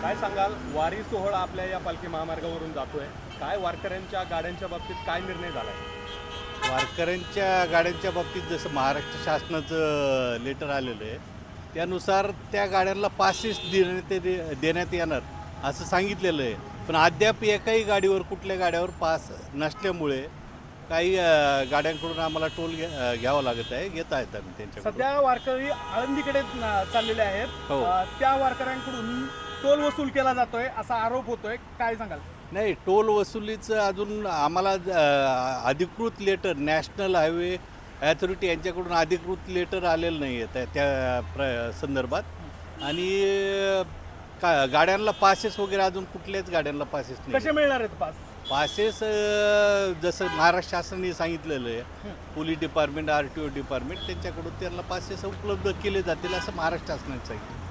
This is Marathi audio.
काय सांगाल, वारी सोहळा आपल्या या पालखी महामार्गावरून जातोय, काय वारकऱ्यांच्या गाड्यांच्या बाबतीत काय निर्णय झालाय? वारकऱ्यांच्या गाड्यांच्या बाबतीत जसं महाराष्ट्र शासनाचं लेटर आलेलं आहे त्यानुसार त्या गाड्यांना पासेस देण्यात येणार असं सांगितलेलं आहे. पण अद्याप एकाही गाडीवर कुठल्या गाड्यावर पास नसल्यामुळे काही गाड्यांकडून आम्हाला टोल घ्यावा लागत आहे. घेत आहेत आम्ही त्यांच्याकडून. सध्या वारकरी आळंदीकडे चाललेले आहेत. हो. त्या वारकऱ्यांकडून टोल वसूल केला जातोय असा आरोप होतोय, काय सांगाल? नाही, टोल वसुलीचं अजून आम्हाला अधिकृत लेटर नॅशनल हायवे ॲथॉरिटी यांच्याकडून अधिकृत लेटर आलेलं नाही आहे त्या संदर्भात. आणि गाड्यांना पासेस वगैरे अजून कुठल्याच गाड्यांना पासेस नाही. कसे मिळणार आहेत पास? पासेस जसं महाराष्ट्र शासनाने सांगितलेलं आहे, पोलीस डिपार्टमेंट, RTO डिपार्टमेंट त्यांच्याकडून त्यांना पासेस उपलब्ध केले जातील असं महाराष्ट्र शासनाने सांगितलं.